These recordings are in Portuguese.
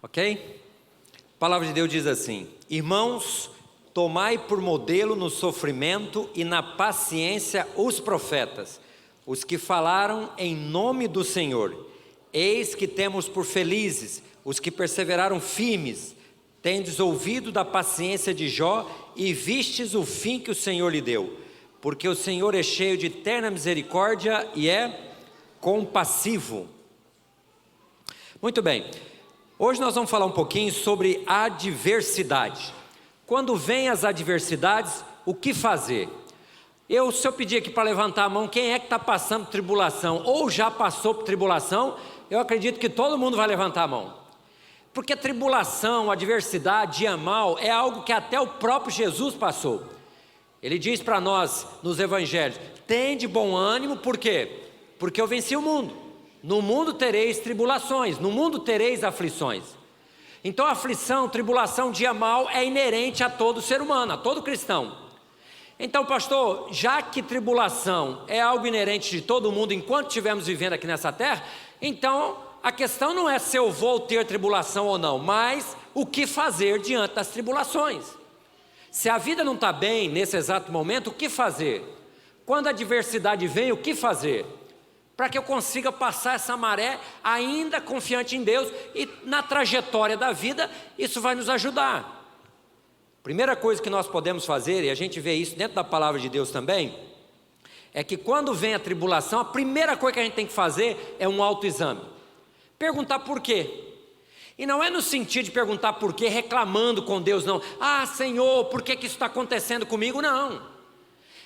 Ok? A palavra de Deus diz assim: irmãos, tomai por modelo no sofrimento e na paciência os profetas, os que falaram em nome do Senhor. Eis que temos por felizes os que perseveraram firmes. Tendes ouvido da paciência de Jó e vistes o fim que o Senhor lhe deu. Porque o Senhor é cheio de terna misericórdia e é compassivo. Muito bem, hoje nós vamos falar um pouquinho sobre adversidade. Quando vem as adversidades, o que fazer? Se eu pedir aqui para levantar a mão, quem é que está passando por tribulação ou já passou por tribulação, eu acredito que todo mundo vai levantar a mão. Porque tribulação, adversidade, dia mal, é algo que até o próprio Jesus passou. Ele diz para nós nos evangelhos: tende bom ânimo, por quê? Porque eu venci o mundo. No mundo tereis tribulações, no mundo tereis aflições. Então aflição, tribulação, dia mal é inerente a todo ser humano, a todo cristão. Então, pastor, já que tribulação é algo inerente de todo mundo enquanto estivermos vivendo aqui nessa terra, então a questão não é se eu vou ter tribulação ou não, mas o que fazer diante das tribulações. Se a vida não está bem nesse exato momento, o que fazer? Quando a adversidade vem, o que fazer? Para que eu consiga passar essa maré ainda confiante em Deus, e na trajetória da vida isso vai nos ajudar. Primeira coisa que nós podemos fazer, e a gente vê isso dentro da palavra de Deus também, é que quando vem a tribulação, a primeira coisa que a gente tem que fazer é um autoexame. Perguntar por quê. E não é no sentido de perguntar por quê reclamando com Deus, não. Ah, Senhor, por que isso está acontecendo comigo? Não.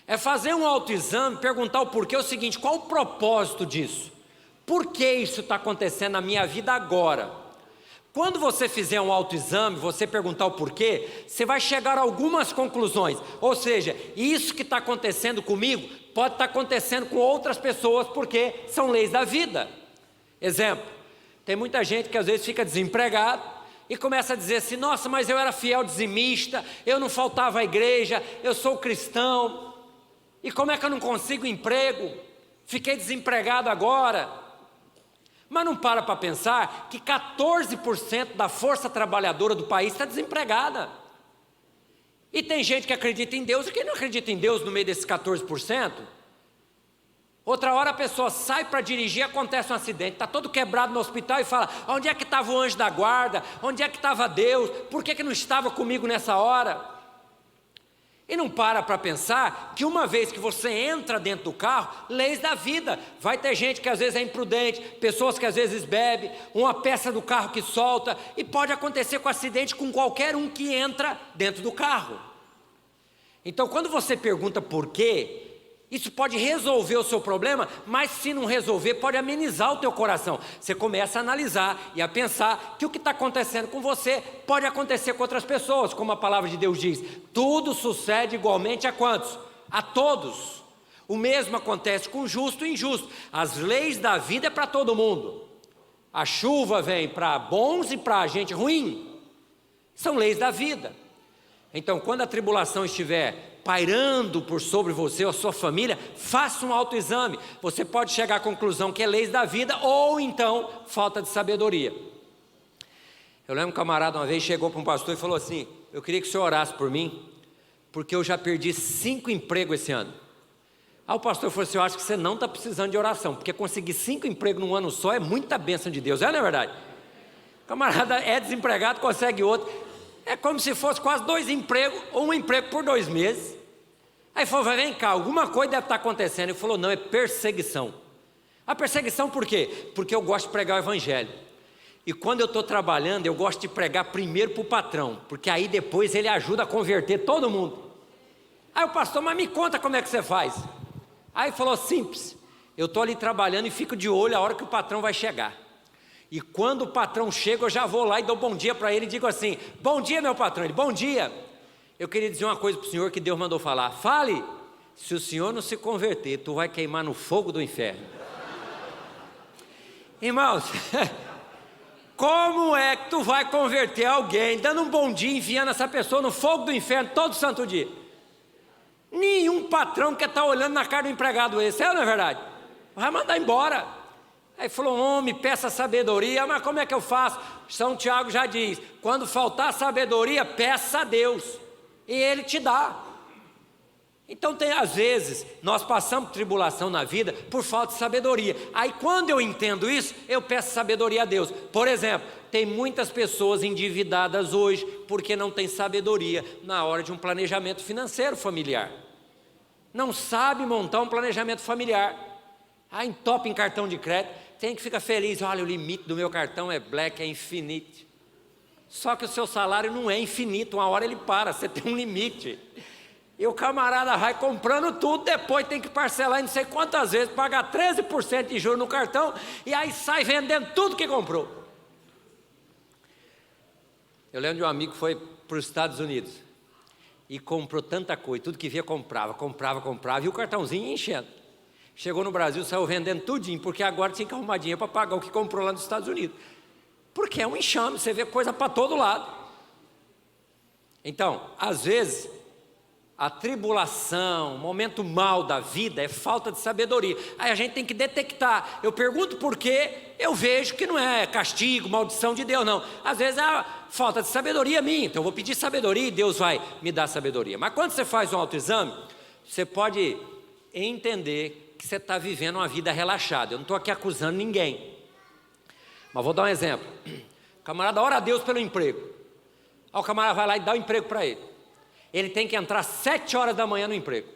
É fazer um autoexame, perguntar o porquê. É o seguinte: qual o propósito disso? Por que isso está acontecendo na minha vida agora? Quando você fizer um autoexame, você perguntar o porquê, você vai chegar a algumas conclusões. Ou seja, isso que está acontecendo comigo pode estar acontecendo com outras pessoas, porque são leis da vida. Exemplo: tem muita gente que às vezes fica desempregado e começa a dizer assim: nossa, mas eu era fiel dizimista, eu não faltava à igreja, eu sou cristão, e como é que eu não consigo emprego? Fiquei desempregado agora. Mas não para pensar que 14% da força trabalhadora do país está desempregada. E tem gente que acredita em Deus e quem não acredita em Deus no meio desses 14%. Outra hora a pessoa sai para dirigir, acontece um acidente, está todo quebrado no hospital e fala: onde é que estava o anjo da guarda? Onde é que estava Deus? Por que não estava comigo nessa hora? E não para pensar que uma vez que você entra dentro do carro, leis da vida, vai ter gente que às vezes é imprudente, pessoas que às vezes bebem, uma peça do carro que solta, e pode acontecer com acidente com qualquer um que entra dentro do carro. Então quando você pergunta por quê, isso pode resolver o seu problema, mas se não resolver, pode amenizar o teu coração. Você começa a analisar e a pensar que o que está acontecendo com você pode acontecer com outras pessoas, como a palavra de Deus diz: tudo sucede igualmente a quantos? A todos. O mesmo acontece com justo e injusto. As leis da vida é para todo mundo. A chuva vem para bons e para gente ruim. São leis da vida. Então, quando a tribulação estiver pairando por sobre você ou a sua família, faça um autoexame. Você pode chegar à conclusão que é leis da vida ou então falta de sabedoria. Eu lembro um camarada uma vez chegou para um pastor e falou assim: eu queria que o senhor orasse por mim, porque eu já perdi 5 empregos esse ano. Aí o pastor falou assim: eu acho que você não está precisando de oração, porque conseguir 5 empregos num ano só é muita bênção de Deus, não é verdade? O camarada é desempregado, consegue outro. É como se fosse quase 2 empregos, ou um emprego por 2 meses. Aí falou: vem cá, alguma coisa deve estar acontecendo. Ele falou: não, é perseguição. A perseguição por quê? Porque eu gosto de pregar o evangelho. E quando eu estou trabalhando, eu gosto de pregar primeiro para o patrão, porque aí depois ele ajuda a converter todo mundo. Aí o pastor: mas me conta como é que você faz. Aí ele falou: simples, eu estou ali trabalhando e fico de olho a hora que o patrão vai chegar. E quando o patrão chega, eu já vou lá e dou bom dia para ele e digo assim: bom dia, meu patrão. Ele: bom dia. Eu queria dizer uma coisa para o senhor que Deus mandou falar. Fale. Se o senhor não se converter, tu vai queimar no fogo do inferno. Irmãos, como é que tu vai converter alguém dando um bom dia, enviando essa pessoa no fogo do inferno todo santo dia? Nenhum patrão quer estar olhando na cara do empregado esse, não é verdade? Vai mandar embora. Aí falou, homem, peça sabedoria, mas como é que eu faço? São Tiago já diz, quando faltar sabedoria, peça a Deus, e Ele te dá. Então às vezes, nós passamos tribulação na vida por falta de sabedoria. Aí quando eu entendo isso, eu peço sabedoria a Deus. Por exemplo, tem muitas pessoas endividadas hoje, porque não tem sabedoria na hora de um planejamento financeiro familiar. Não sabe montar um planejamento familiar. Aí entope em cartão de crédito, tem que ficar feliz, olha, o limite do meu cartão é black, é infinito. Só que o seu salário não é infinito, uma hora ele para, você tem um limite. E o camarada vai comprando tudo, depois tem que parcelar em não sei quantas vezes, pagar 13% de juros no cartão, e aí sai vendendo tudo que comprou. Eu lembro de um amigo que foi para os Estados Unidos, e comprou tanta coisa, tudo que via comprava, e o cartãozinho enchendo. Chegou no Brasil, saiu vendendo tudinho, porque agora tinha que arrumar dinheiro para pagar o que comprou lá nos Estados Unidos. Porque é um enxame, você vê coisa para todo lado. Então, às vezes, a tribulação, o momento mau da vida é falta de sabedoria. Aí a gente tem que detectar. Eu pergunto por quê, eu vejo que não é castigo, maldição de Deus, não. Às vezes é falta de sabedoria minha, então eu vou pedir sabedoria e Deus vai me dar sabedoria. Mas quando você faz um autoexame, você pode entender que você está vivendo uma vida relaxada. Eu não estou aqui acusando ninguém. Mas vou dar um exemplo. O camarada ora a Deus pelo emprego. Aí o camarada vai lá e dá o emprego para ele. Ele tem que entrar 7 horas da manhã no emprego.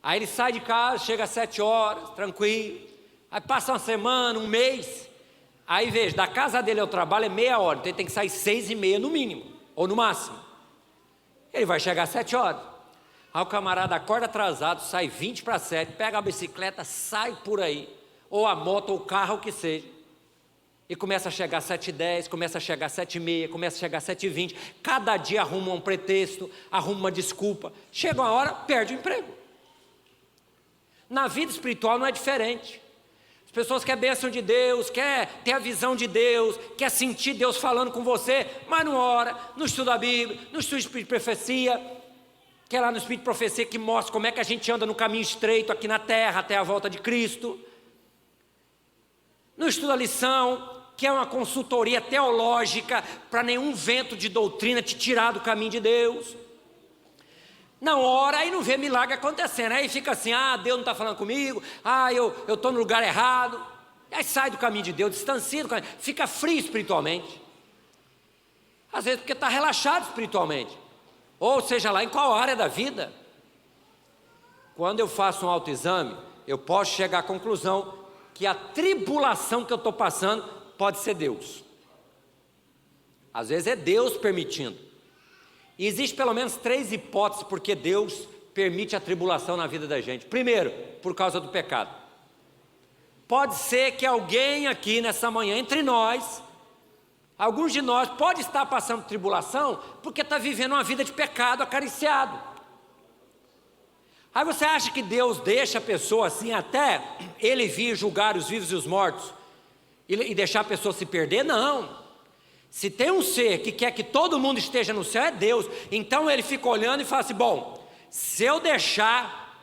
Aí ele sai de casa, chega às 7 horas, tranquilo. Aí passa uma semana, um mês. Aí veja, da casa dele ao trabalho é meia hora. Então ele tem que sair 6h30 no mínimo, ou no máximo. Ele vai chegar às 7 horas. Aí o camarada acorda atrasado, sai 20 para 7, pega a bicicleta, sai por aí. Ou a moto, ou o carro, o que seja. E começa a chegar às 7h10, começa a chegar às 7h30, começa a chegar às 7h20. Cada dia arruma um pretexto, arruma uma desculpa. Chega uma hora, perde o emprego. Na vida espiritual não é diferente. As pessoas querem a bênção de Deus, querem ter a visão de Deus, querem sentir Deus falando com você, mas não ora, não estuda a Bíblia, não estuda o Espírito de Profecia. Que é lá no Espírito de Profecia que mostra como é que a gente anda no caminho estreito aqui na terra até a volta de Cristo. Não estuda a lição, que é uma consultoria teológica para nenhum vento de doutrina te tirar do caminho de Deus. Não ora e não vê milagre acontecendo. Aí fica assim, Deus não está falando comigo, eu estou no lugar errado. Aí sai do caminho de Deus, distancia do caminho, fica frio espiritualmente. Às vezes porque está relaxado espiritualmente. Ou seja lá em qual área da vida. Quando eu faço um autoexame, eu posso chegar à conclusão que a tribulação que eu estou passando pode ser Deus. Às vezes é Deus permitindo. E existe pelo menos 3 hipóteses porque Deus permite a tribulação na vida da gente. Primeiro, por causa do pecado. Pode ser que alguém aqui nessa manhã, entre nós, alguns de nós pode estar passando tribulação porque está vivendo uma vida de pecado acariciado. Aí você acha que Deus deixa a pessoa assim até Ele vir julgar os vivos e os mortos e deixar a pessoa se perder? Não. Se tem um ser que quer que todo mundo esteja no céu, é Deus. Então Ele fica olhando e fala assim, bom, se eu deixar,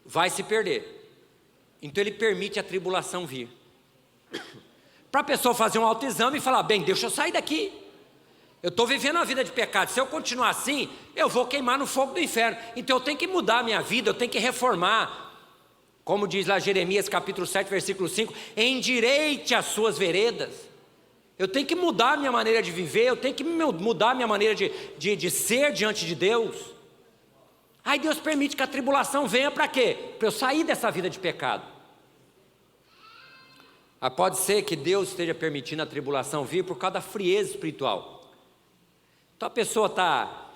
vai se perder. Então Ele permite a tribulação vir. Para a pessoa fazer um autoexame e falar, bem, deixa eu sair daqui. Eu estou vivendo uma vida de pecado, se eu continuar assim, eu vou queimar no fogo do inferno. Então eu tenho que mudar a minha vida, eu tenho que reformar. Como diz lá Jeremias capítulo 7, versículo 5, endireite as suas veredas. Eu tenho que mudar a minha maneira de viver, eu tenho que mudar a minha maneira de ser diante de Deus. Aí Deus permite que a tribulação venha para quê? Para eu sair dessa vida de pecado. Pode ser que Deus esteja permitindo a tribulação vir por causa da frieza espiritual. Então a pessoa está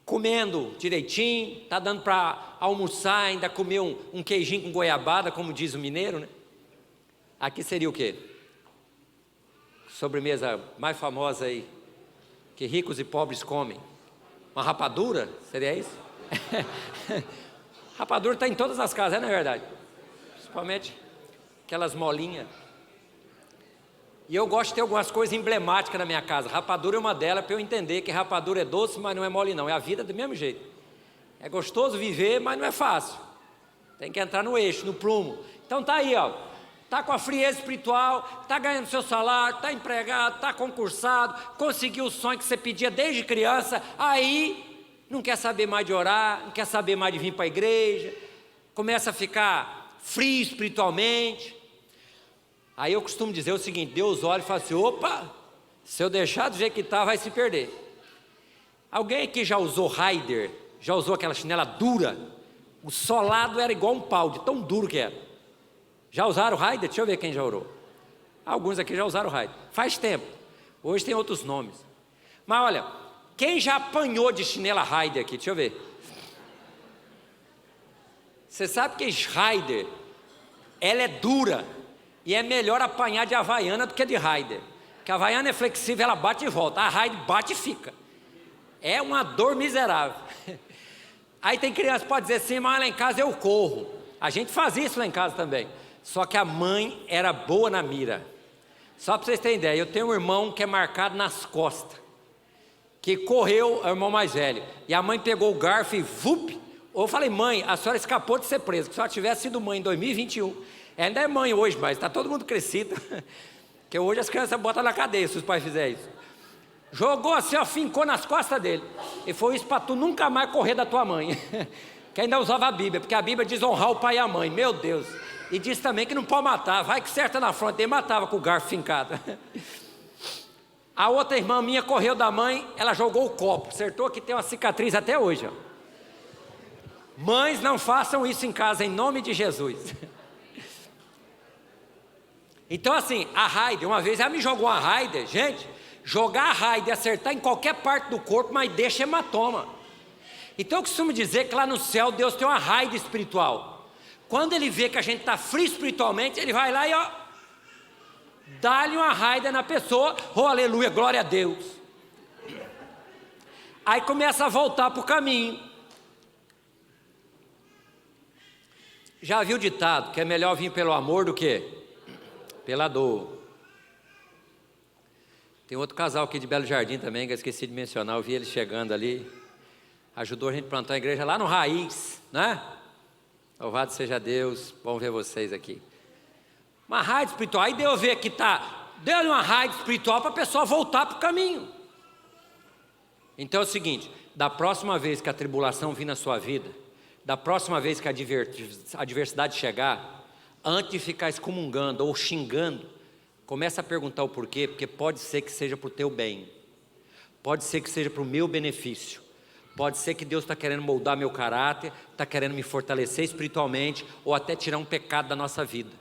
comendo direitinho, está dando para almoçar, ainda comer um queijinho com goiabada, como diz o mineiro, né? Aqui seria o quê? Sobremesa mais famosa aí, que ricos e pobres comem. Uma rapadura, seria isso? Rapadura está em todas as casas, não é verdade? Principalmente aquelas molinhas. E eu gosto de ter algumas coisas emblemáticas na minha casa. Rapadura é uma delas, para eu entender que rapadura é doce, mas não é mole não. É a vida do mesmo jeito. É gostoso viver, mas não é fácil. Tem que entrar no eixo, no prumo. Então tá aí, ó. está com a frieza espiritual, está ganhando seu salário, está empregado, está concursado, conseguiu o sonho que você pedia desde criança, aí não quer saber mais de orar, não quer saber mais de vir para a igreja, começa a ficar frio espiritualmente. Aí eu costumo dizer o seguinte: Deus olha e fala assim: opa, se eu deixar do jeito que está, vai se perder. Alguém aqui já usou Raider? Já usou aquela chinela dura? O solado era igual um pau, de tão duro que era. Já usaram Raider? Deixa eu ver quem já orou. Alguns aqui já usaram Raider. Faz tempo. Hoje tem outros nomes. Mas olha, quem já apanhou de chinela Raider aqui? Deixa eu ver. Você sabe que Raider, ela é dura. E é melhor apanhar de Havaiana do que de Raider. Porque a Havaiana é flexível, ela bate e volta. A Raider bate e fica. É uma dor miserável. Aí tem criança que pode dizer assim: mas lá em casa eu corro. A gente fazia isso lá em casa também. Só que a mãe era boa na mira. Só para vocês terem ideia, eu tenho um irmão que é marcado nas costas, que correu, é o irmão mais velho. E a mãe pegou o garfo e vup. Eu falei: mãe, a senhora escapou de ser presa. Se a senhora tivesse sido mãe em 2021... Ela ainda é mãe hoje, mas está todo mundo crescido. Porque hoje as crianças botam na cadeia se os pais fizerem isso. Jogou assim, ó, fincou nas costas dele. E foi isso para tu nunca mais correr da tua mãe. Que ainda usava a Bíblia, porque a Bíblia diz honrar o pai e a mãe. Meu Deus. E diz também que não pode matar. Vai que certa na fronte, ele matava com o garfo fincado. A outra irmã minha correu da mãe, ela jogou o copo. Acertou que tem uma cicatriz até hoje, ó. Mães, não façam isso em casa, em nome de Jesus. Então assim, a Raider, uma vez ela me jogou uma Raider, gente, jogar a Raider e acertar em qualquer parte do corpo, mas deixa hematoma. Então eu costumo dizer que lá no céu Deus tem uma Raider espiritual. Quando Ele vê que a gente está frio espiritualmente, Ele vai lá e ó, dá-lhe uma Raider na pessoa, oh aleluia, glória a Deus. Aí começa a voltar para o caminho. Já viu o ditado que é melhor vir pelo amor do que pela dor? Tem outro casal aqui de Belo Jardim também, que eu esqueci de mencionar, eu vi eles chegando ali, ajudou a gente a plantar a igreja lá no Raiz, né? Louvado seja Deus, bom ver vocês aqui. Uma raid espiritual, aí deu ver que deu uma raid espiritual para a pessoa voltar para o caminho. Então é o seguinte: da próxima vez que a tribulação vir na sua vida, da próxima vez que a adversidade chegar, antes de ficar excomungando ou xingando, começa a perguntar o porquê, porque pode ser que seja para o teu bem, pode ser que seja para o meu benefício, pode ser que Deus está querendo moldar meu caráter, está querendo me fortalecer espiritualmente, ou até tirar um pecado da nossa vida.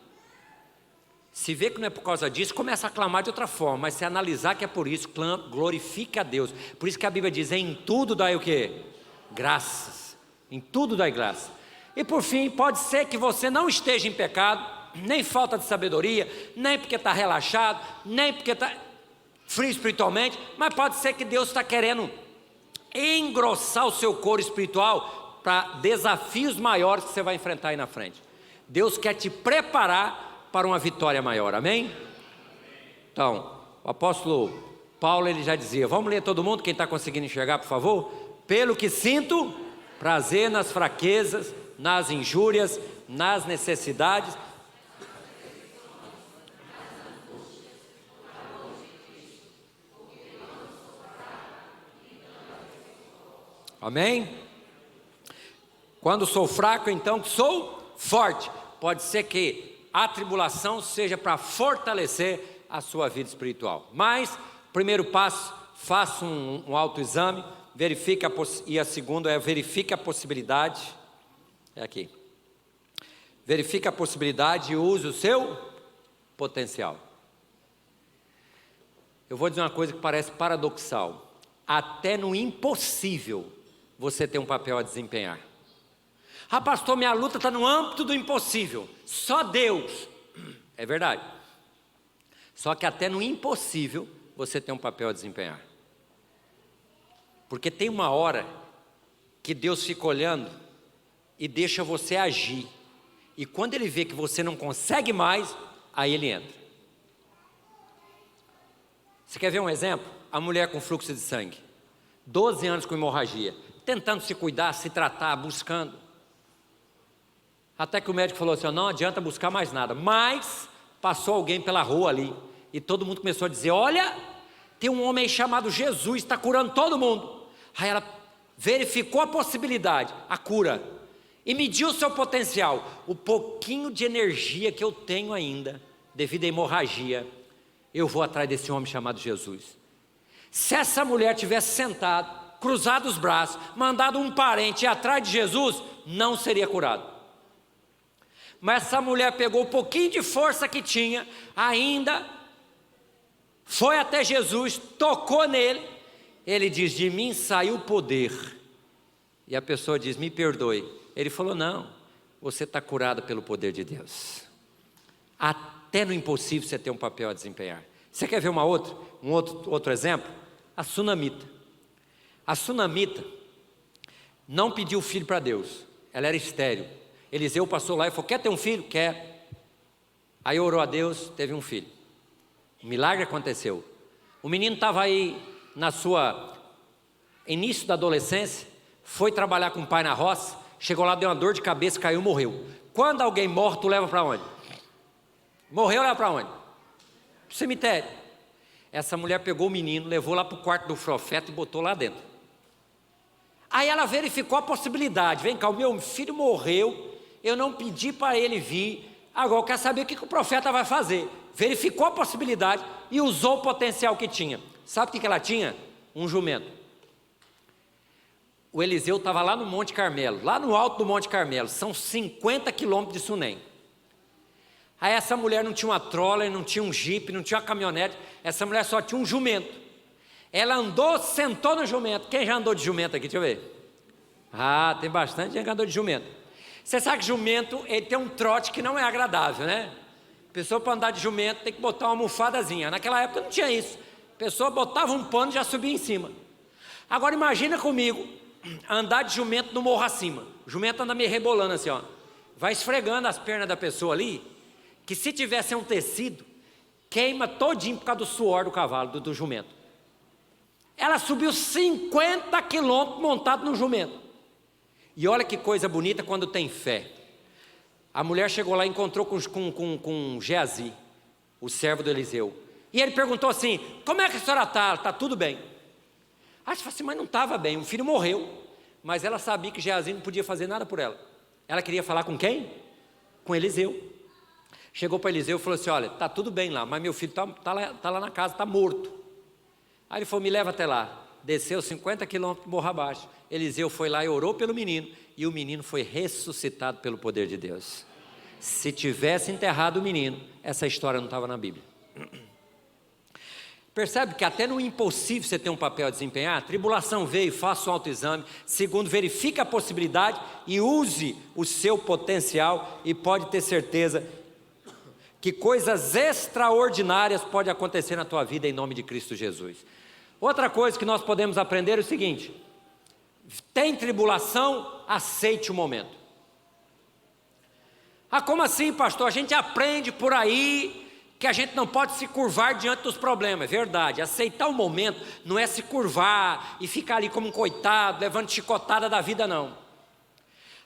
Se vê que não é por causa disso, começa a clamar de outra forma, mas se analisar que é por isso, glorifique a Deus. Por isso que a Bíblia diz: em tudo dai o quê? Graças. Em tudo dai graça. E por fim, pode ser que você não esteja em pecado, nem falta de sabedoria, nem porque está relaxado, nem porque está frio espiritualmente, mas pode ser que Deus está querendo engrossar o seu couro espiritual para desafios maiores que você vai enfrentar aí na frente. Deus quer te preparar para uma vitória maior, amém? Então, o apóstolo Paulo, ele já dizia, vamos ler todo mundo, quem está conseguindo enxergar, por favor? Pelo que sinto prazer nas fraquezas, nas injúrias, nas necessidades. Amém? Quando sou fraco, então sou forte. Pode ser que a tribulação seja para fortalecer a sua vida espiritual. Mas, primeiro passo, faça um autoexame, verifique e a segunda é verifique a possibilidade. É aqui. Verifique a possibilidade e use o seu potencial. Eu vou dizer uma coisa que parece paradoxal. Até no impossível você tem um papel a desempenhar. Ah, pastor, minha luta está no âmbito do impossível. Só Deus. É verdade. Só que até no impossível você tem um papel a desempenhar. Porque tem uma hora que Deus fica olhando e deixa você agir. E quando Ele vê que você não consegue mais, aí Ele entra. Você quer ver um exemplo? A mulher com fluxo de sangue. 12 anos com hemorragia. Tentando se cuidar, se tratar, buscando. Até que o médico falou assim, não adianta buscar mais nada. Mas passou alguém pela rua ali, e todo mundo começou a dizer: olha, tem um homem aí chamado Jesus, está curando todo mundo. Aí ela verificou a possibilidade, a cura, e mediu o seu potencial. O pouquinho de energia que eu tenho ainda, devido à hemorragia, eu vou atrás desse homem chamado Jesus. Se essa mulher tivesse sentado, cruzado os braços, mandado um parente ir atrás de Jesus, não seria curado. Mas essa mulher pegou o pouquinho de força que tinha, ainda foi até Jesus, tocou nele. Ele diz: de mim saiu o poder. E a pessoa diz: me perdoe. Ele falou: não, você está curada pelo poder de Deus. Até no impossível você tem um papel a desempenhar. Você quer ver um outro exemplo? A sunamita. A sunamita não pediu filho para Deus, ela era estéril. Eliseu passou lá e falou: quer ter um filho? Quer. Aí orou a Deus, teve um filho. O milagre aconteceu. O menino estava aí na sua início da adolescência, foi trabalhar com o pai na roça, chegou lá, deu uma dor de cabeça, caiu, morreu. Quando alguém morre, tu leva para onde? Morreu, leva para onde? Para o cemitério. Essa mulher pegou o menino, levou lá para o quarto do profeta e botou lá dentro. Aí ela verificou a possibilidade: vem cá, o meu filho morreu, eu não pedi para ele vir, agora eu quero saber o que o profeta vai fazer. Verificou a possibilidade e usou o potencial que tinha. Sabe o que ela tinha? Um jumento. O Eliseu estava lá no Monte Carmelo, lá no alto do Monte Carmelo, são 50 quilômetros de Sunem. Aí essa mulher não tinha uma troller, não tinha um jipe, não tinha uma caminhonete, essa mulher só tinha um jumento. Ela andou, sentou no jumento. Quem já andou de jumento aqui? Deixa eu ver. Ah, tem bastante gente que andou de jumento. Você sabe que jumento, ele tem um trote que não é agradável, né? A pessoa para andar de jumento tem que botar uma almofadazinha. Naquela época não tinha isso. A pessoa botava um pano e já subia em cima. Agora imagina comigo, andar de jumento no morro acima. O jumento anda meio rebolando assim, ó. Vai esfregando as pernas da pessoa ali, que se tivesse um tecido, queima todinho por causa do suor do cavalo, do jumento. Ela subiu 50 quilômetros montado no jumento. E olha que coisa bonita quando tem fé. A mulher chegou lá e encontrou com Geazi, o servo do Eliseu. E ele perguntou assim: como é que a senhora está? Está tudo bem? Aí você falou assim: mas não estava bem, o filho morreu. Mas ela sabia que Geazi não podia fazer nada por ela. Ela queria falar com quem? Com Eliseu. Chegou para Eliseu e falou assim: olha, está tudo bem lá, mas meu filho está lá na casa, está morto. Aí ele falou: me leva até lá. Desceu 50 quilômetros morro abaixo. Eliseu foi lá e orou pelo menino, e o menino foi ressuscitado pelo poder de Deus. Se tivesse enterrado o menino, essa história não estava na Bíblia. Percebe que até no impossível você tem um papel a desempenhar? Tribulação veio, faça um autoexame. Segundo, verifique a possibilidade e use o seu potencial, e pode ter certeza que coisas extraordinárias podem acontecer na tua vida em nome de Cristo Jesus. Outra coisa que nós podemos aprender é o seguinte: tem tribulação, aceite o momento. Ah, como assim, pastor? A gente aprende por aí que a gente não pode se curvar diante dos problemas. É verdade, aceitar o momento não é se curvar e ficar ali como um coitado, levando chicotada da vida, não.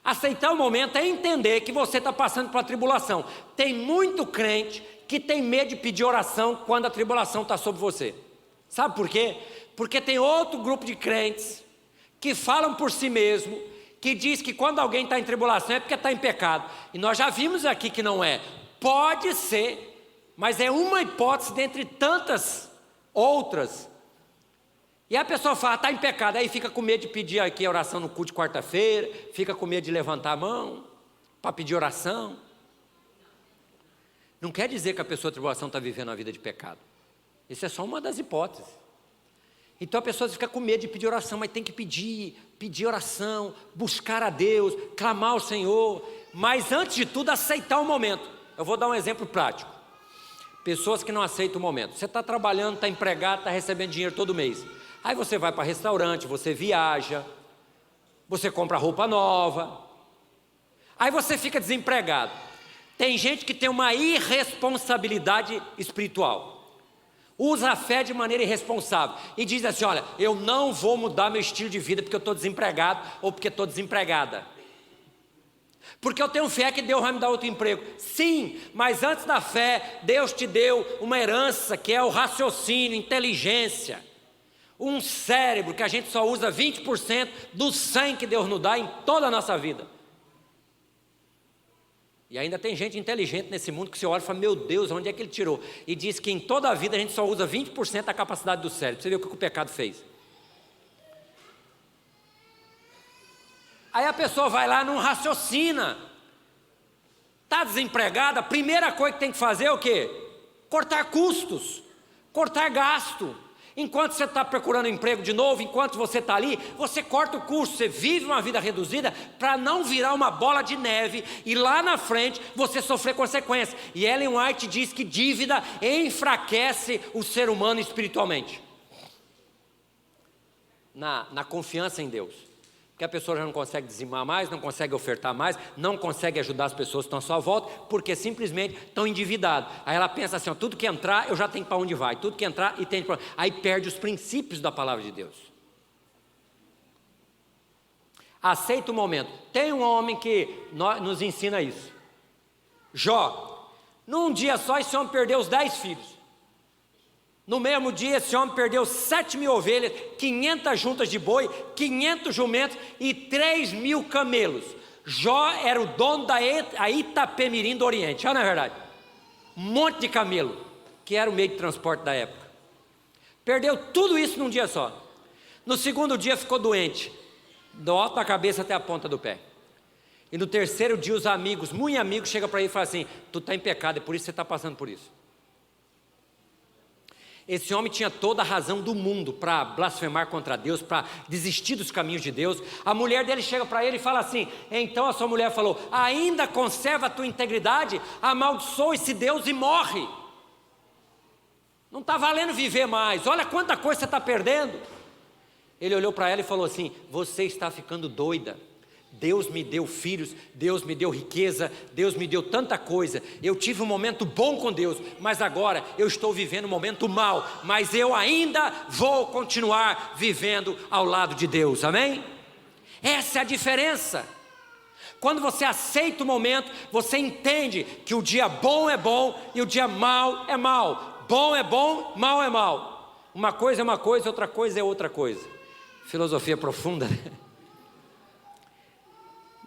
Aceitar o momento é entender que você está passando por uma tribulação. Tem muito crente que tem medo de pedir oração quando a tribulação está sobre você. Sabe por quê? Porque tem outro grupo de crentes que falam por si mesmo, que diz que quando alguém está em tribulação é porque está em pecado. E nós já vimos aqui que não é. Pode ser, mas é uma hipótese dentre tantas outras. E a pessoa fala: está em pecado, aí fica com medo de pedir aqui a oração no culto de quarta-feira, fica com medo de levantar a mão para pedir oração. Não quer dizer que a pessoa de tribulação está vivendo uma vida de pecado. Isso é só uma das hipóteses. Então a pessoa fica com medo de pedir oração, mas tem que pedir oração, buscar a Deus, clamar ao Senhor, mas antes de tudo aceitar o momento. Eu vou dar um exemplo prático. Pessoas que não aceitam o momento. Você está trabalhando, está empregado, está recebendo dinheiro todo mês. Aí você vai para restaurante, você viaja, você compra roupa nova, aí você fica desempregado. Tem gente que tem uma irresponsabilidade espiritual, usa a fé de maneira irresponsável e diz assim: olha, eu não vou mudar meu estilo de vida porque eu estou desempregado ou porque estou desempregada. Porque eu tenho fé que Deus vai me dar outro emprego. Sim, mas antes da fé, Deus te deu uma herança que é o raciocínio, inteligência. Um cérebro que a gente só usa 20% do 100 que Deus nos dá em toda a nossa vida. E ainda tem gente inteligente nesse mundo que você olha e fala, meu Deus, onde é que ele tirou? E diz que em toda a vida a gente só usa 20% da capacidade do cérebro. Você vê o que o pecado fez. Aí a pessoa vai lá, não raciocina. Está desempregada, a primeira coisa que tem que fazer é o quê? Cortar custos, cortar gasto. Enquanto você está procurando emprego de novo, enquanto você está ali, você corta o custo, você vive uma vida reduzida para não virar uma bola de neve e lá na frente você sofrer consequências. E Ellen White diz que dívida enfraquece o ser humano espiritualmente. Na confiança em Deus. Porque a pessoa já não consegue dizimar mais, não consegue ofertar mais, não consegue ajudar as pessoas que estão à sua volta, porque simplesmente estão endividados. Aí ela pensa assim, ó, tudo que entrar eu já tenho para onde vai, tudo que entrar e tem para onde. Aí perde os princípios da palavra de Deus. Aceita o momento. Tem um homem que nos ensina isso. Jó, num dia só esse homem perdeu os 10 filhos. No mesmo dia, esse homem perdeu 7.000 ovelhas, 500 juntas de boi, 500 jumentos e 3.000 camelos. Jó era o dono da Itapemirim do Oriente, não é verdade? Um monte de camelo, que era o meio de transporte da época. Perdeu tudo isso num dia só. No segundo dia ficou doente, do alto da cabeça até a ponta do pé. E no terceiro dia os amigos, muito amigos, chegam para ele e falam assim, tu está em pecado, é por isso que você está passando por isso. Esse homem tinha toda a razão do mundo para blasfemar contra Deus, para desistir dos caminhos de Deus. A mulher dele chega para ele e fala assim, então a sua mulher falou, ainda conserva a tua integridade, amaldiçoa esse Deus e morre. Não está valendo viver mais, olha quanta coisa você está perdendo. Ele olhou para ela e falou assim, você está ficando doida. Deus me deu filhos, Deus me deu riqueza, Deus me deu tanta coisa. Eu tive um momento bom com Deus, mas agora eu estou vivendo um momento mau. Mas eu ainda vou continuar vivendo ao lado de Deus, amém? Essa é a diferença. Quando você aceita o momento, você entende que o dia bom é bom e o dia mau é mau. Bom é bom, mau é mau. Uma coisa é uma coisa, outra coisa é outra coisa. Filosofia profunda, né?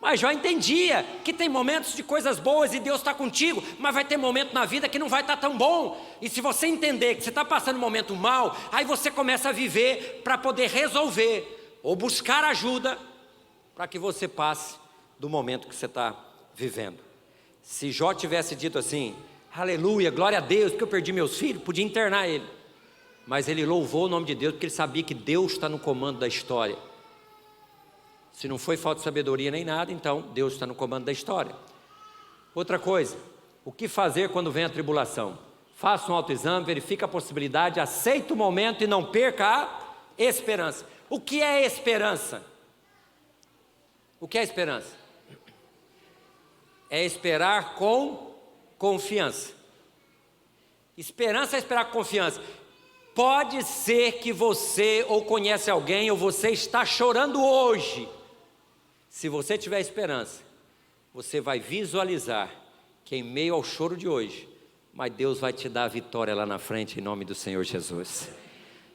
Mas Jó entendia que tem momentos de coisas boas e Deus está contigo, mas vai ter momento na vida que não vai estar tão bom. E se você entender que você está passando um momento mal, aí você começa a viver para poder resolver ou buscar ajuda para que você passe do momento que você está vivendo. Se Jó tivesse dito assim, aleluia, glória a Deus, porque eu perdi meus filhos, podia internar ele. Mas ele louvou o nome de Deus porque ele sabia que Deus está no comando da história. Se não foi falta de sabedoria nem nada, então Deus está no comando da história. Outra coisa, o que fazer quando vem a tribulação? Faça um autoexame, verifique a possibilidade, aceite o momento e não perca a esperança. O que é esperança? O que é esperança? É esperar com confiança. Esperança é esperar com confiança. Pode ser que você ou conhece alguém ou você está chorando hoje. Se você tiver esperança, você vai visualizar que em meio ao choro de hoje, mas Deus vai te dar a vitória lá na frente em nome do Senhor Jesus.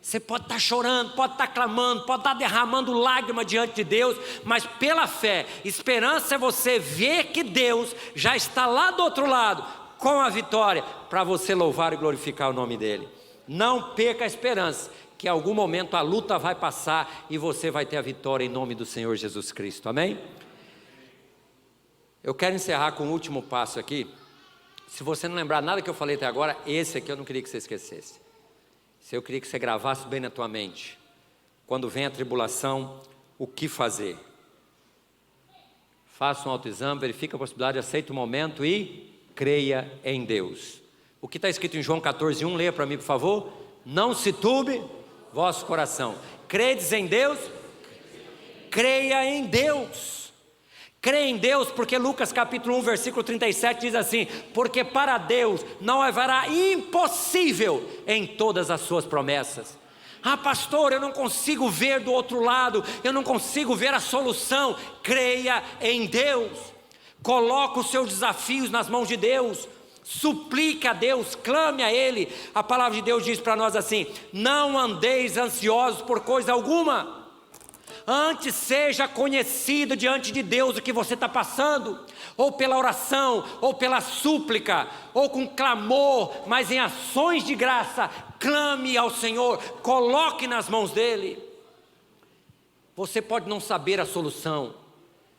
Você pode estar chorando, pode estar clamando, pode estar derramando lágrima diante de Deus, mas pela fé, esperança é você ver que Deus já está lá do outro lado, com a vitória, para você louvar e glorificar o nome dEle. Não perca a esperança, que em algum momento a luta vai passar e você vai ter a vitória em nome do Senhor Jesus Cristo, amém? Eu quero encerrar com o último passo aqui. Se você não lembrar nada que eu falei até agora, esse aqui eu não queria que você esquecesse. Eu queria que você gravasse bem na tua mente. Quando vem a tribulação, o que fazer? Faça um autoexame, verifique a possibilidade, aceite o momento e creia em Deus. O que está escrito em João 14:1, leia para mim por favor. Não se turbe vosso coração. Credes em Deus? Creia em Deus. Creia em Deus porque Lucas capítulo 1 versículo 37 diz assim, porque para Deus não haverá impossível em todas as suas promessas. Ah pastor, eu não consigo ver do outro lado, eu não consigo ver a solução. Creia em Deus. Coloca os seus desafios nas mãos de Deus. Suplique a Deus, clame a Ele. A palavra de Deus diz para nós assim: não andeis ansiosos por coisa alguma. Antes seja conhecido diante de Deus o que você está passando, ou pela oração, ou pela súplica, ou com clamor, mas em ações de graça, clame ao Senhor, coloque nas mãos dEle. Você pode não saber a solução,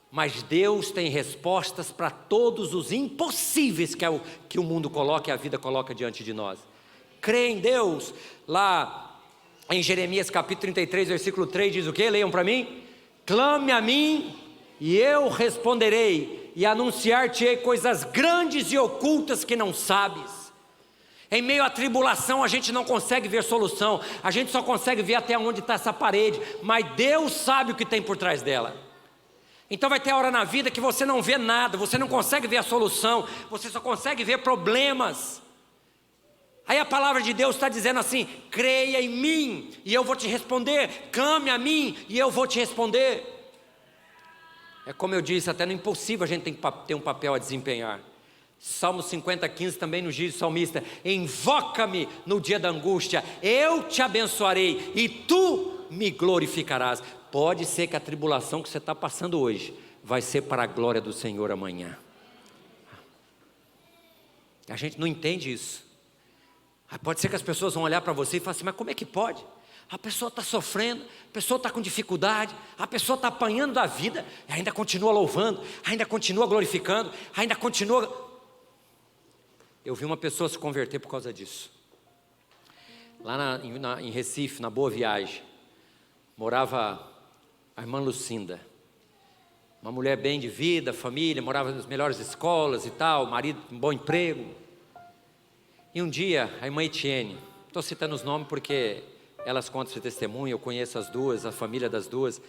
mas Deus tem respostas para todos os impossíveis que o mundo coloca e a vida coloca diante de nós. Crê em Deus. Lá em Jeremias capítulo 33, versículo 3 diz o que? Leiam para mim. Clame a mim e eu responderei, e anunciar-te-ei coisas grandes e ocultas que não sabes. Em meio à tribulação a gente não consegue ver solução, a gente só consegue ver até onde está essa parede, mas Deus sabe o que tem por trás dela. Então vai ter hora na vida que você não vê nada, você não consegue ver a solução, você só consegue ver problemas. Aí a palavra de Deus está dizendo assim: creia em mim e eu vou te responder, clame a mim e eu vou te responder. É como eu disse, até no impossível a gente tem que ter um papel a desempenhar. Salmo 50:15 também nos diz o salmista: invoca-me no dia da angústia, eu te abençoarei e tu me glorificarás. Pode ser que a tribulação que você está passando hoje vai ser para a glória do Senhor amanhã. A gente não entende isso. Pode ser que as pessoas vão olhar para você e falar assim: mas como é que pode? A pessoa está sofrendo, a pessoa está com dificuldade, a pessoa está apanhando da vida, e ainda continua louvando, ainda continua glorificando, ainda continua. Eu vi uma pessoa se converter por causa disso. Lá em Recife, na Boa Viagem, morava a irmã Lucinda, uma mulher bem de vida, família, morava nas melhores escolas e tal, marido com um bom emprego. E um dia, a irmã Etienne, estou citando os nomes porque elas contam esse testemunho, eu conheço as duas, a família das duas,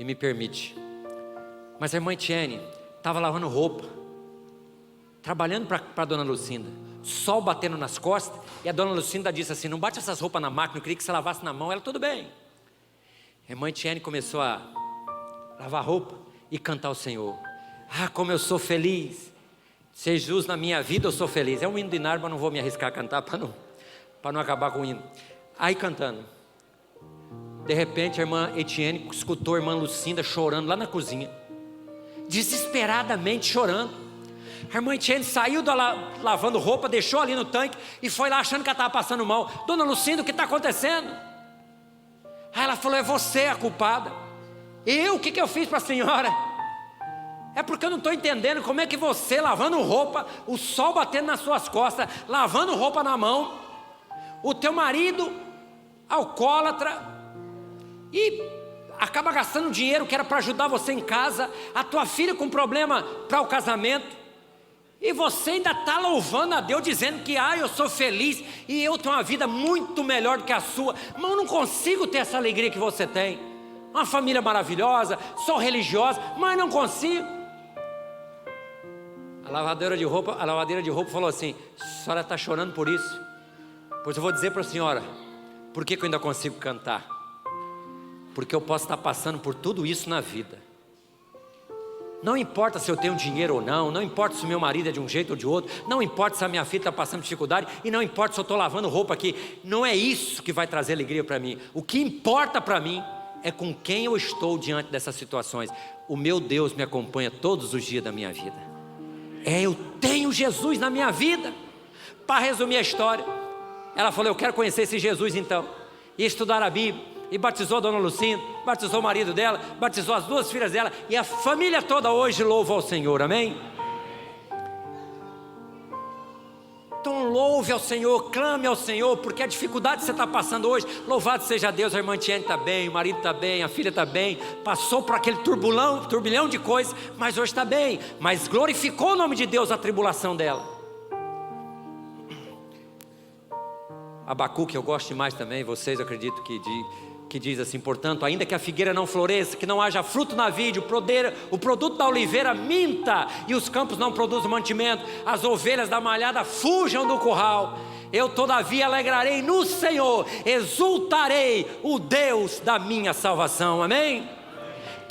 e me permite. Mas a irmã Etienne estava lavando roupa, trabalhando para a dona Lucinda, sol batendo nas costas, e a dona Lucinda disse assim: não bate essas roupas na máquina, eu queria que você lavasse na mão. Ela: tudo bem. A irmã Etienne começou a lavar roupa e cantar ao Senhor: ah, como eu sou feliz, Jesus na minha vida eu sou feliz. É um hino de Inário, mas não vou me arriscar a cantar para não acabar com o hino. Aí cantando, de repente a irmã Etienne escutou a irmã Lucinda chorando lá na cozinha, desesperadamente chorando. A irmã Etienne saiu lavando roupa, deixou ali no tanque e foi lá achando que ela estava passando mal. Dona Lucinda, o que está acontecendo? Aí ela falou: é você a culpada. Eu? O que eu fiz para a senhora? É porque eu não estou entendendo como é que você, lavando roupa, o sol batendo nas suas costas, lavando roupa na mão, o teu marido alcoólatra, e acaba gastando dinheiro que era para ajudar você em casa, a tua filha com problema para o casamento, e você ainda está louvando a Deus, dizendo que eu sou feliz e eu tenho uma vida muito melhor do que a sua. Mas eu não consigo ter essa alegria que você tem. Uma família maravilhosa, sou religiosa, mas não consigo. A lavadeira de roupa falou assim: a senhora está chorando por isso? Pois eu vou dizer para a senhora por que eu ainda consigo cantar. Porque eu posso estar passando por tudo isso na vida. Não importa se eu tenho dinheiro ou não, não importa se o meu marido é de um jeito ou de outro, não importa se a minha filha está passando dificuldade, e não importa se eu estou lavando roupa aqui. Não é isso que vai trazer alegria para mim. O que importa para mim é com quem eu estou diante dessas situações. O meu Deus me acompanha todos os dias da minha vida. Eu tenho Jesus na minha vida. Para resumir a história, ela falou: eu quero conhecer esse Jesus então, e estudar a Bíblia. E batizou a dona Lucinda, batizou o marido dela, batizou as duas filhas dela, e a família toda hoje louva ao Senhor, amém? Então louve ao Senhor, clame ao Senhor, porque a dificuldade que você está passando hoje, louvado seja Deus, a irmã Tiene está bem, o marido está bem, a filha está bem, passou por aquele turbilhão de coisas, mas hoje está bem, mas glorificou o nome de Deus a tribulação dela. Abacuque, eu gosto demais também, vocês eu acredito que diz assim: portanto, ainda que a figueira não floresça, que não haja fruto na vide, o produto da oliveira minta, e os campos não produzam mantimento, as ovelhas da malhada fujam do curral, eu todavia alegrarei no Senhor, exultarei o Deus da minha salvação, amém?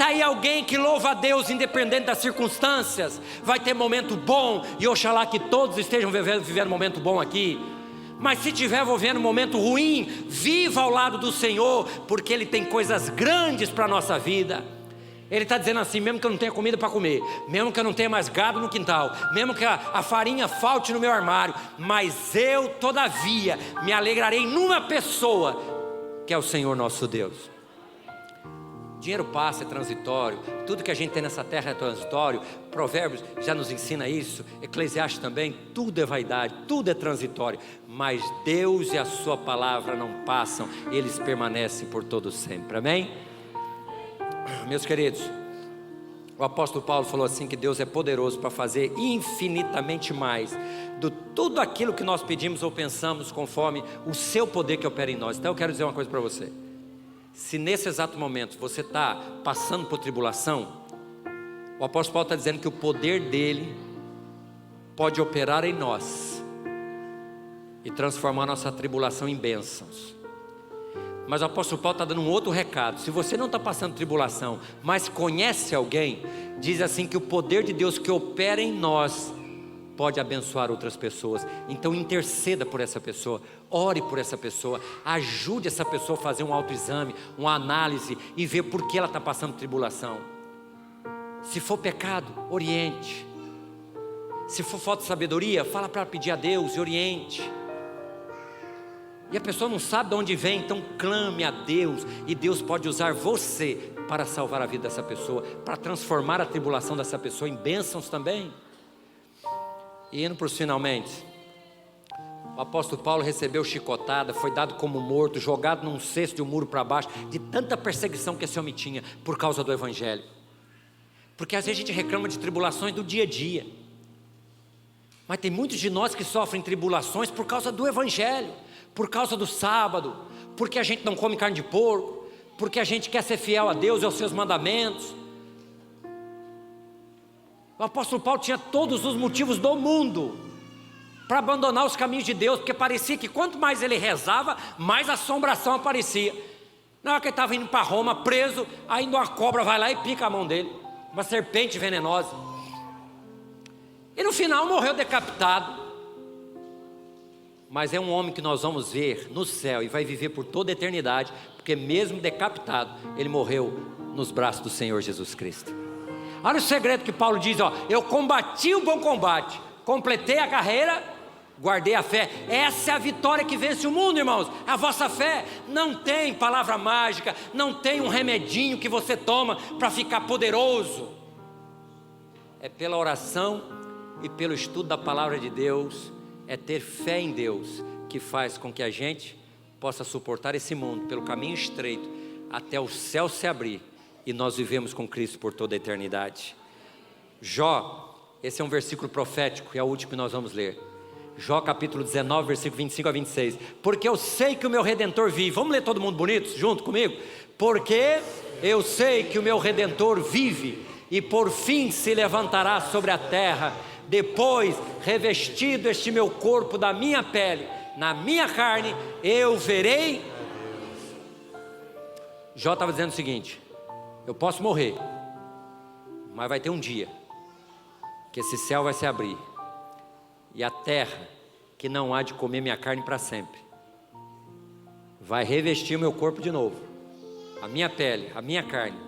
Está aí alguém que louva a Deus independente das circunstâncias. Vai ter momento bom, e oxalá que todos estejam vivendo momento bom aqui. Mas se estiver vivendo um momento ruim, viva ao lado do Senhor, porque Ele tem coisas grandes para a nossa vida. Ele está dizendo assim: mesmo que eu não tenha comida para comer, mesmo que eu não tenha mais gado no quintal, mesmo que a farinha falte no meu armário, mas eu todavia me alegrarei numa pessoa, que é o Senhor nosso Deus. Dinheiro passa, é transitório, tudo que a gente tem nessa terra é transitório. Provérbios já nos ensina isso, Eclesiastes também. Tudo é vaidade, tudo é transitório, mas Deus e a sua palavra não passam, eles permanecem por todo sempre, amém? Meus queridos, o apóstolo Paulo falou assim, que Deus é poderoso para fazer infinitamente mais do tudo aquilo que nós pedimos ou pensamos, conforme o seu poder que opera em nós. Então eu quero dizer uma coisa para você: se nesse exato momento você está passando por tribulação, o apóstolo Paulo está dizendo que o poder dele pode operar em nós e transformar nossa tribulação em bênçãos. Mas o apóstolo Paulo está dando um outro recado: se você não está passando tribulação, mas conhece alguém, diz assim que o poder de Deus que opera em nós pode abençoar outras pessoas. Então interceda por essa pessoa, ore por essa pessoa, ajude essa pessoa a fazer um autoexame, uma análise e ver por que ela está passando tribulação. Se for pecado, oriente. Se for falta de sabedoria, fala para ela pedir a Deus e oriente. E a pessoa não sabe de onde vem, então clame a Deus, e Deus pode usar você para salvar a vida dessa pessoa, para transformar a tribulação dessa pessoa em bênçãos também. E indo para os finalmente, o apóstolo Paulo recebeu chicotada, foi dado como morto, jogado num cesto de um muro para baixo, de tanta perseguição que esse homem tinha por causa do evangelho. Porque às vezes a gente reclama de tribulações do dia a dia, mas tem muitos de nós que sofrem tribulações por causa do evangelho, por causa do sábado, porque a gente não come carne de porco, porque a gente quer ser fiel a Deus e aos seus mandamentos. O apóstolo Paulo tinha todos os motivos do mundo para abandonar os caminhos de Deus, porque parecia que quanto mais ele rezava, mais assombração aparecia. Na hora que ele estava indo para Roma, preso, ainda uma cobra vai lá e pica a mão dele, uma serpente venenosa, e no final morreu decapitado. Mas é um homem que nós vamos ver no céu e vai viver por toda a eternidade, porque mesmo decapitado, ele morreu nos braços do Senhor Jesus Cristo. Olha o segredo que Paulo diz, ó: eu combati o bom combate, completei a carreira, guardei a fé. Essa é a vitória que vence o mundo, irmãos. A vossa fé não tem palavra mágica, não tem um remedinho que você toma para ficar poderoso. É pela oração e pelo estudo da palavra de Deus, é ter fé em Deus, que faz com que a gente possa suportar esse mundo pelo caminho estreito, até o céu se abrir e nós vivemos com Cristo por toda a eternidade. Jó, esse é um versículo profético, é o último que nós vamos ler. Jó capítulo 19, versículo 25 a 26. Porque eu sei que o meu Redentor vive. Vamos ler todo mundo bonito, junto comigo? Porque eu sei que o meu Redentor vive, e por fim se levantará sobre a terra. Depois, revestido este meu corpo da minha pele, na minha carne, eu verei. Jó estava dizendo o seguinte: eu posso morrer, mas vai ter um dia que esse céu vai se abrir, e a terra, que não há de comer minha carne para sempre, vai revestir o meu corpo de novo, a minha pele, a minha carne,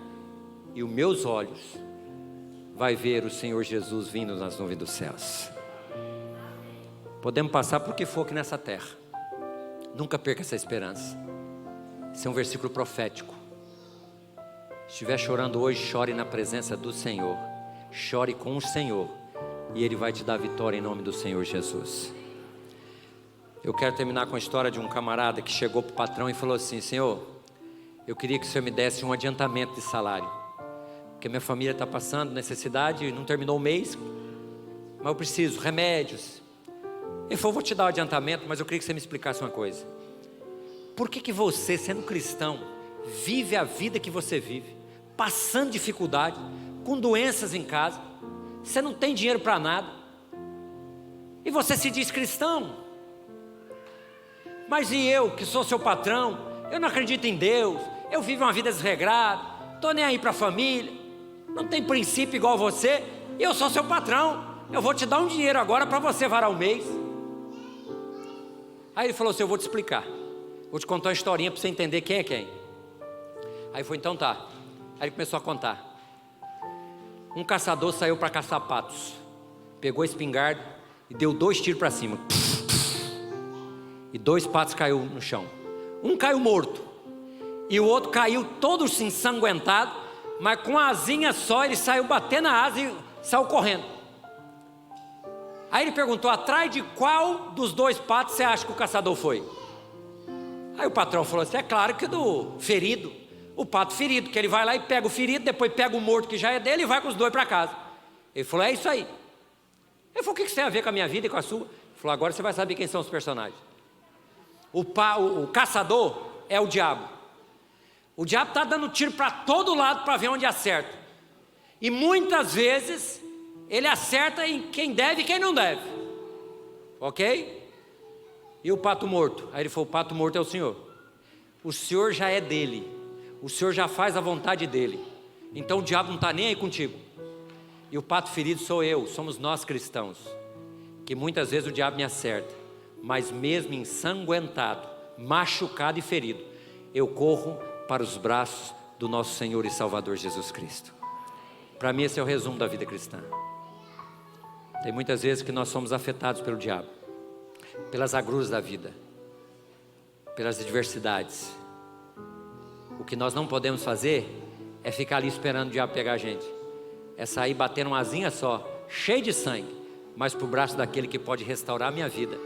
e os meus olhos vai ver o Senhor Jesus vindo nas nuvens dos céus. Podemos passar por que for aqui nessa terra, nunca perca essa esperança. Esse é um versículo profético. Se estiver chorando hoje, chore na presença do Senhor, chore com o Senhor, e Ele vai te dar vitória em nome do Senhor Jesus. Eu quero terminar com a história de um camarada que chegou para o patrão e falou assim: Senhor, eu queria que o Senhor me desse um adiantamento de salário, porque minha família está passando necessidade, não terminou o mês, mas eu preciso, remédios. Ele falou: vou te dar o adiantamento, mas eu queria que você me explicasse uma coisa. Por que você, sendo cristão, vive a vida que você vive, passando dificuldade, com doenças em casa, você não tem dinheiro para nada, e você se diz cristão? Mas e eu, que sou seu patrão, eu não acredito em Deus, eu vivo uma vida desregrada, estou nem aí para a família, não tem princípio igual você, e eu sou seu patrão, eu vou te dar um dinheiro agora para você varar o mês. Aí ele falou assim: eu vou te explicar, vou te contar uma historinha para você entender quem é quem. Aí foi: então tá. Aí ele começou a contar. Um caçador saiu para caçar patos, pegou a espingarda e deu 2 tiros para cima, e 2 patos caiu no chão. Um caiu morto e o outro caiu todo ensanguentado, mas com a asinha só ele saiu batendo a asa e saiu correndo. Aí ele perguntou: atrás de qual dos 2 patos você acha que o caçador foi? Aí o patrão falou assim: é claro que do ferido, o pato ferido, que ele vai lá e pega o ferido, depois pega o morto que já é dele e vai com os 2 para casa. Ele falou: é isso aí. Ele falou: o que isso tem a ver com a minha vida e com a sua? Ele falou: agora você vai saber quem são os personagens. O caçador é o diabo. O diabo está dando tiro para todo lado para ver onde acerta. E muitas vezes ele acerta em quem deve e quem não deve. Ok? E o pato morto? Aí ele falou: o pato morto é o Senhor. O Senhor já é dele. O Senhor já faz a vontade dele. Então o diabo não está nem aí contigo. E o pato ferido sou eu, somos nós cristãos, que muitas vezes o diabo me acerta, mas mesmo ensanguentado, machucado e ferido, eu corro para os braços do nosso Senhor e Salvador Jesus Cristo. Para mim esse é o resumo da vida cristã. Tem muitas vezes que nós somos afetados pelo diabo, pelas agruras da vida, pelas adversidades. O que nós não podemos fazer é ficar ali esperando o diabo pegar a gente. É sair batendo uma asinha só, cheio de sangue, mas para o braço daquele que pode restaurar a minha vida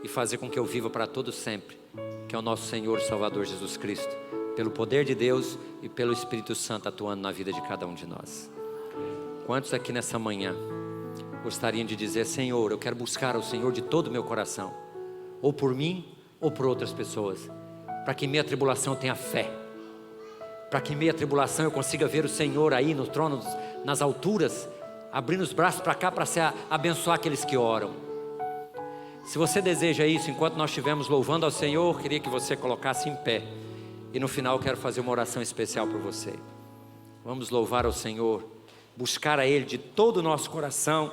e fazer com que eu viva para todo sempre, que é o nosso Senhor e Salvador Jesus Cristo, pelo poder de Deus e pelo Espírito Santo atuando na vida de cada um de nós. Quantos aqui nessa manhã gostariam de dizer: Senhor, eu quero buscar o Senhor de todo o meu coração, ou por mim ou por outras pessoas, para que em meia tribulação eu tenha fé, para que em meia tribulação eu consiga ver o Senhor aí no trono, nas alturas, abrindo os braços para cá para abençoar aqueles que oram. Se você deseja isso, enquanto nós estivermos louvando ao Senhor, queria que você colocasse em pé, e no final eu quero fazer uma oração especial por você. Vamos louvar ao Senhor, buscar a Ele de todo o nosso coração,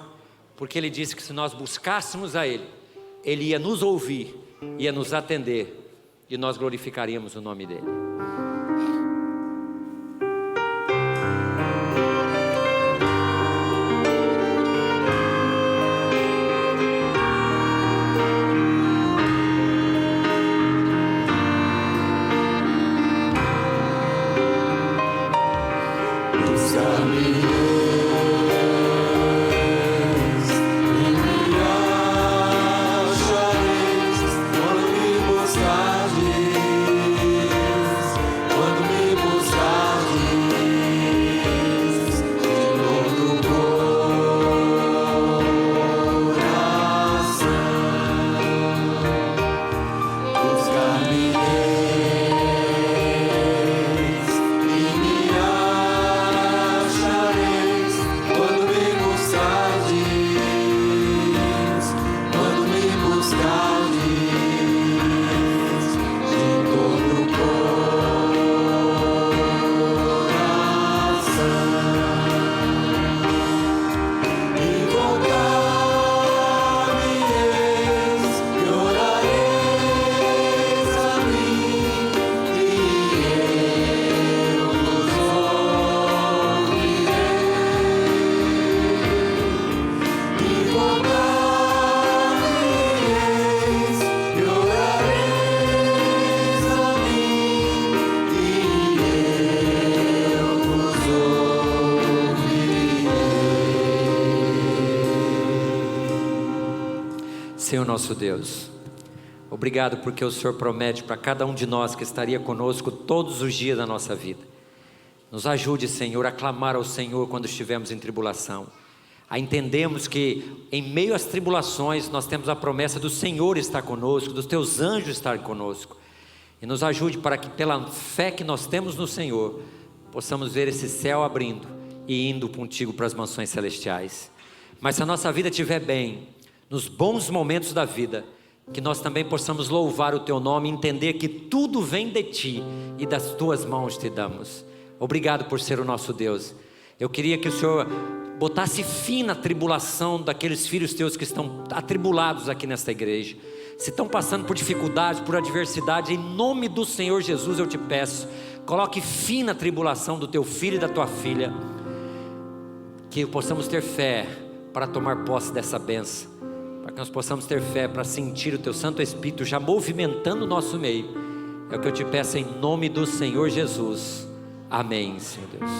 porque Ele disse que se nós buscássemos a Ele, Ele ia nos ouvir, ia nos atender, e nós glorificaríamos o nome dEle. Senhor nosso Deus, obrigado porque o Senhor promete para cada um de nós que estaria conosco todos os dias da nossa vida. Nos ajude, Senhor, a clamar ao Senhor quando estivermos em tribulação, a entendermos que em meio às tribulações nós temos a promessa do Senhor estar conosco, dos teus anjos estarem conosco, e nos ajude para que pela fé que nós temos no Senhor, possamos ver esse céu abrindo e indo contigo para as mansões celestiais. Mas se a nossa vida estiver bem, nos bons momentos da vida, que nós também possamos louvar o teu nome e entender que tudo vem de ti e das tuas mãos te damos. Obrigado por ser o nosso Deus. Eu queria que o Senhor botasse fim na tribulação daqueles filhos teus que estão atribulados aqui nesta igreja. Se estão passando por dificuldades, por adversidade, em nome do Senhor Jesus eu te peço, coloque fim na tribulação do teu filho e da tua filha, que possamos ter fé para tomar posse dessa bênção, para que nós possamos ter fé para sentir o teu Santo Espírito já movimentando o nosso meio. É o que eu te peço em nome do Senhor Jesus. Amém, Senhor Deus.